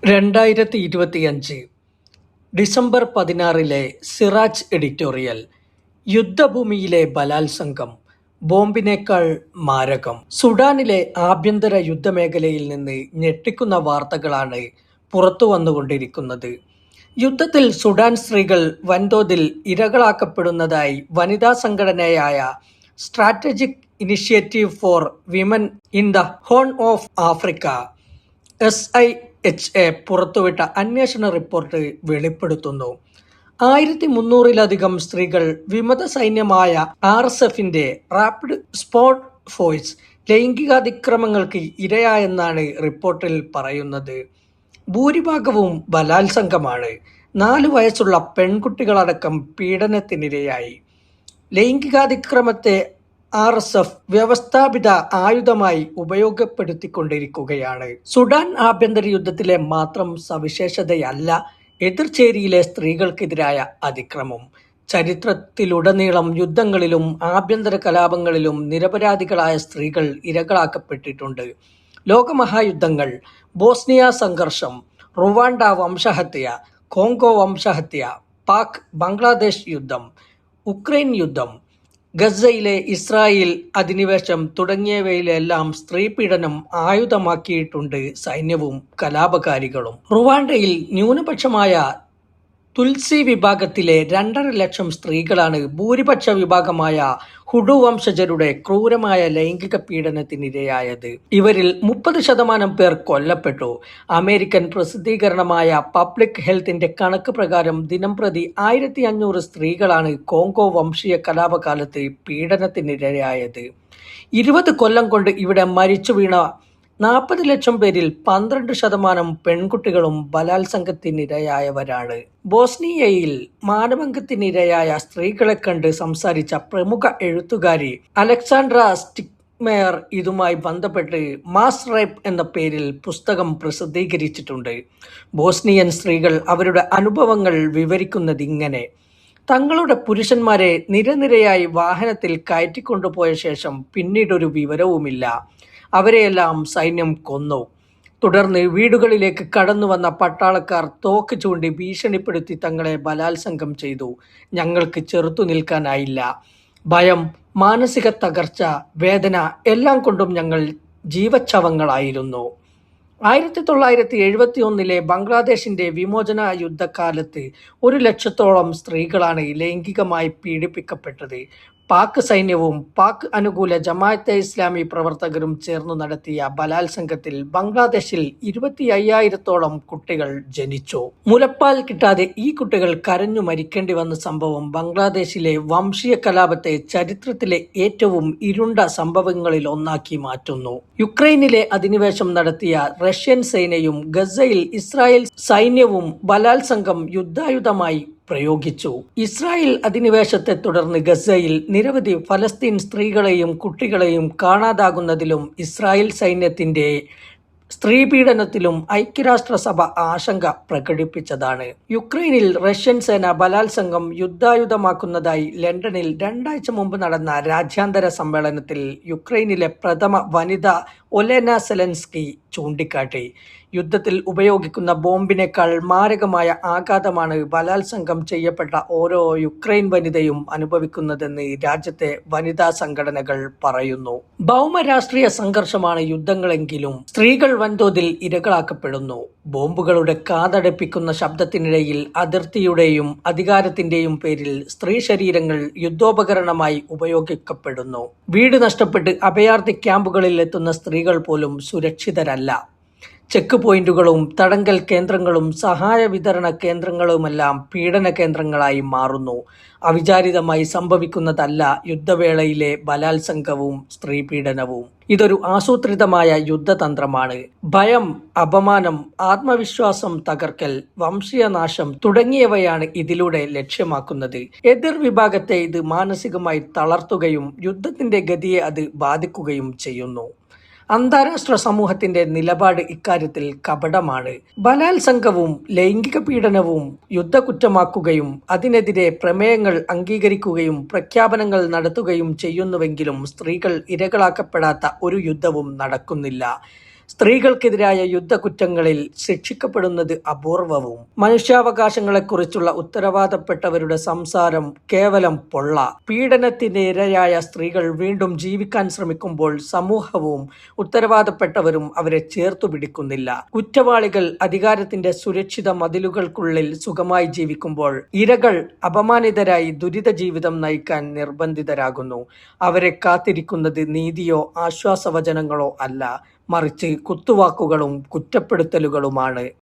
2025 December 16 Siraj editorial. യുദ്ധഭൂമിയിലെ ബലാത്സംഗം ബോംബിനേക്കാൾ മാരകം. സുഡാനിലെ ആഭ്യന്തര യുദ്ധമേഖലയിൽ നിന്ന് ഞെട്ടിക്കുന്ന വാർത്തകളാണ് പുറത്തു വന്നുകൊണ്ടിരിക്കുന്നത്. യുദ്ധത്തിൽ സുഡാൻ സ്ത്രീകൾ വൻതോതിൽ ഇരകളാക്കപ്പെടുന്നതായി വനിതാ സംഘടനയായ strategic initiative for women in the horn of Africa SIHA പുറത്തുവിട്ട അന്വേഷണ റിപ്പോർട്ട് വെളിപ്പെടുത്തുന്നു. 1300-ലധികം സ്ത്രീകൾ വിമത സൈന്യമായ RSFന്റെ റാപ്പിഡ് സ്പോട്ട് ഫോഴ്സ് ലൈംഗികാതിക്രമങ്ങൾക്ക് ഇരയായെന്നാണ് റിപ്പോർട്ടിൽ പറയുന്നത്. ഭൂരിഭാഗവും ബലാത്സംഗമാണ്. 4 വയസ്സുള്ള പെൺകുട്ടികളടക്കം പീഡനത്തിനിരയായി. ലൈംഗികാതിക്രമത്തെ RSF വ്യവസ്ഥാപിത ആയുധമായി ഉപയോഗപ്പെടുത്തിക്കൊണ്ടിരിക്കുകയാണ്. സുഡാൻ ആഭ്യന്തര യുദ്ധത്തിലെ മാത്രം സവിശേഷതയല്ല എതിർചേരിയിലെ സ്ത്രീകൾക്കെതിരായ അതിക്രമം. ചരിത്രത്തിലുടനീളം യുദ്ധങ്ങളിലും ആഭ്യന്തര കലാപങ്ങളിലും നിരപരാധികളായ സ്ത്രീകൾ ഇരകളാക്കപ്പെട്ടിട്ടുണ്ട്. ലോകമഹായുദ്ധങ്ങൾ, ബോസ്നിയ സംഘർഷം, റുവാണ്ട വംശഹത്യ, കോങ്കോ വംശഹത്യ, പാക് ബംഗ്ലാദേശ് യുദ്ധം, ഉക്രൈൻ യുദ്ധം, ഗസയിലെ ഇസ്രായേൽ അധിനിവേശം തുടങ്ങിയവയിലെല്ലാം സ്ത്രീപീഡനം ആയുധമാക്കിയിട്ടുണ്ട് സൈന്യവും കലാപകാരികളും. റുവാണ്ടയിൽ ന്യൂനപക്ഷമായ തുൽസി വിഭാഗത്തിലെ 2.5 ലക്ഷം സ്ത്രീകളാണ് ഭൂരിപക്ഷ വിഭാഗമായ ഹുഡു വംശജരുടെ ക്രൂരമായ ലൈംഗിക പീഡനത്തിനിരയായത്. ഇവരിൽ 30% പേർ കൊല്ലപ്പെട്ടു. അമേരിക്കൻ പ്രസിദ്ധീകരണമായ പബ്ലിക് ഹെൽത്തിന്റെ കണക്ക് പ്രകാരം ദിനംപ്രതി 1500 സ്ത്രീകളാണ് കോങ്കോ വംശീയ കലാപകാലത്ത് പീഡനത്തിനിരയായത്. 20 കൊല്ലം കൊണ്ട് ഇവിടെ മരിച്ചു വീണ 40 ലക്ഷം പേരിൽ 12% പെൺകുട്ടികളും ബലാത്സംഗത്തിനിരയായവരാണ്. ബോസ്നിയയിൽ മാനഭംഗത്തിനിരയായ സ്ത്രീകളെ കണ്ട് സംസാരിച്ച പ്രമുഖ എഴുത്തുകാരി അലക്സാൻഡ്ര സ്റ്റിഗ്മയർ ഇതുമായി ബന്ധപ്പെട്ട് മാസ് റേപ്പ് എന്ന പേരിൽ പുസ്തകം പ്രസിദ്ധീകരിച്ചിട്ടുണ്ട്. ബോസ്നിയൻ സ്ത്രീകൾ അവരുടെ അനുഭവങ്ങൾ വിവരിക്കുന്നതിങ്ങനെ: തങ്ങളുടെ പുരുഷന്മാരെ നിരനിരയായി വാഹനത്തിൽ കയറ്റിക്കൊണ്ടുപോയ ശേഷം പിന്നീടൊരു വിവരവുമില്ല. അവരെയെല്ലാം സൈന്യം കൊന്നു. തുടർന്ന് വീടുകളിലേക്ക് കടന്നുവന്ന പട്ടാളക്കാർ തോക്ക് ചൂണ്ടി ഭീഷണിപ്പെടുത്തി തങ്ങളെ ബലാത്സംഗം ചെയ്തു. ഞങ്ങൾക്ക് ചെറുത്തു നിൽക്കാനായില്ല. ഭയം, മാനസിക തകർച്ച, വേദന എല്ലാം കൊണ്ടും ഞങ്ങൾ ജീവച്ഛവങ്ങളായിരുന്നു. 1971 ബംഗ്ലാദേശിന്റെ വിമോചന യുദ്ധകാലത്ത് 1 ലക്ഷത്തോളം സ്ത്രീകളാണ് ലൈംഗികമായി പീഡിപ്പിക്കപ്പെട്ടത്. പാക് സൈന്യവും പാക് അനുകൂല ജമാഅത്തെ ഇസ്ലാമി പ്രവർത്തകരും ചേർന്നു നടത്തിയ ബലാത്സംഗത്തിൽ ബംഗ്ലാദേശിൽ 25,000-ഓളം കുട്ടികൾ ജനിച്ചു. മുലപ്പാൽ കിട്ടാതെ ഈ കുട്ടികൾ കരഞ്ഞു മരിക്കേണ്ടി വന്ന സംഭവം ബംഗ്ലാദേശിലെ വംശീയ കലാപത്തെ ചരിത്രത്തിലെ ഏറ്റവും ഇരുണ്ട സംഭവങ്ങളിൽ ഒന്നാക്കി മാറ്റുന്നു. യുക്രൈനിലെ അധിനിവേശം നടത്തിയ റഷ്യൻ സേനയും ഗസയിൽ ഇസ്രായേൽ സൈന്യവും ബലാത്സംഗം യുദ്ധായുധമായി പ്രയോഗിച്ചു. ഇസ്രായേൽ അധിനിവേശത്തെ തുടർന്ന് ഗസയിൽ നിരവധി ഫലസ്തീൻ സ്ത്രീകളെയും കുട്ടികളെയും കാണാതാകുന്നതിലും ഇസ്രായേൽ സൈന്യത്തിന്റെ സ്ത്രീപീഡനത്തിലും ഐക്യരാഷ്ട്രസഭ ആശങ്ക പ്രകടിപ്പിച്ചതാണ്. യുക്രൈനിൽ റഷ്യൻ സേന ബലാത്സംഗം യുദ്ധായുധമാക്കുന്നതായി ലണ്ടനിൽ 2 ആഴ്ച മുമ്പ് നടന്ന രാജ്യാന്തര സമ്മേളനത്തിൽ യുക്രൈനിലെ പ്രഥമ വനിത ഒലെന സെലൻസ്കി ചൂണ്ടിക്കാട്ടി. യുദ്ധത്തിൽ ഉപയോഗിക്കുന്ന ബോംബിനേക്കാൾ മാരകമായ ആഘാതമാണ് ബലാത്സംഗം ചെയ്യപ്പെട്ട ഓരോ യുക്രൈൻ വനിതയും അനുഭവിക്കുന്നതെന്ന് രാജ്യത്തെ വനിതാ സംഘടനകൾ പറയുന്നു. ഭൗമരാഷ്ട്രീയ സംഘർഷമാണ് യുദ്ധങ്ങളെങ്കിലും സ്ത്രീകൾ വൻതോതിൽ ഇരകളാക്കപ്പെടുന്നു. ബോംബുകളുടെ കാതടപ്പിക്കുന്ന ശബ്ദത്തിനിടയിൽ അതിർത്തിയുടെയും അധികാരത്തിന്റെയും പേരിൽ സ്ത്രീ ശരീരങ്ങൾ യുദ്ധോപകരണമായി ഉപയോഗിക്കപ്പെടുന്നു. വീട് നഷ്ടപ്പെട്ട് അഭയാർത്ഥി ക്യാമ്പുകളിൽ എത്തുന്ന സ്ത്രീകൾ പോലും സുരക്ഷിതരല്ല. ചെക്ക് പോയിന്റുകളും തടങ്കൽ കേന്ദ്രങ്ങളും സഹായ വിതരണ കേന്ദ്രങ്ങളുമെല്ലാം പീഡന കേന്ദ്രങ്ങളായി മാറുന്നു. അവിചാരിതമായി സംഭവിക്കുന്നതല്ല യുദ്ധവേളയിലെ ബലാത്സംഗവും സ്ത്രീപീഡനവും. ഇതൊരു ആസൂത്രിതമായ യുദ്ധതന്ത്രമാണ്. ഭയം, അപമാനം, ആത്മവിശ്വാസം തകർക്കൽ, വംശീയനാശം തുടങ്ങിയവയാണ് ഇതിലൂടെ ലക്ഷ്യമാക്കുന്നത്. എതിർ വിഭാഗത്തെ ഇത് മാനസികമായി തളർത്തുകയും യുദ്ധത്തിന്റെ ഗതിയെ അത് ബാധിക്കുകയും ചെയ്യുന്നു. അന്താരാഷ്ട്ര സമൂഹത്തിന്റെ നിലപാട് ഇക്കാര്യത്തിൽ കപടമാണ്. ബലാത്സംഗവും ലൈംഗിക പീഡനവും യുദ്ധക്കുറ്റമാക്കുകയും അതിനെതിരെ പ്രമേയങ്ങൾ അംഗീകരിക്കുകയും പ്രഖ്യാപനങ്ങൾ നടത്തുകയും ചെയ്യുന്നുവെങ്കിലും സ്ത്രീകൾ ഇരകളാക്കപ്പെടാത്ത ഒരു യുദ്ധവും നടക്കുന്നില്ല. സ്ത്രീകൾക്കെതിരായ യുദ്ധക്കുറ്റങ്ങളിൽ ശിക്ഷിക്കപ്പെടുന്നത് അപൂർവവും. മനുഷ്യാവകാശങ്ങളെക്കുറിച്ചുള്ള ഉത്തരവാദപ്പെട്ടവരുടെ സംസാരം കേവലം പൊള്ള. പീഡനത്തിന് ഇരയായ സ്ത്രീകൾ വീണ്ടും ജീവിക്കാൻ ശ്രമിക്കുമ്പോൾ സമൂഹവും ഉത്തരവാദപ്പെട്ടവരും അവരെ ചേർത്തുപിടിക്കുന്നില്ല. കുറ്റവാളികൾ അധികാരത്തിന്റെ സുരക്ഷിത മതിലുകൾക്കുള്ളിൽ സുഖമായി ജീവിക്കുമ്പോൾ ഇരകൾ അപമാനിതരായി ദുരിത ജീവിതം നയിക്കാൻ നിർബന്ധിതരാകുന്നു. അവരെ കാത്തിരിക്കുന്നത് നീതിയോ ആശ്വാസവചനങ്ങളോ അല്ല, മറിച്ച് കുത്തുവാക്കുകളും കുറ്റപ്പെടുത്തലുകളുമാണ്.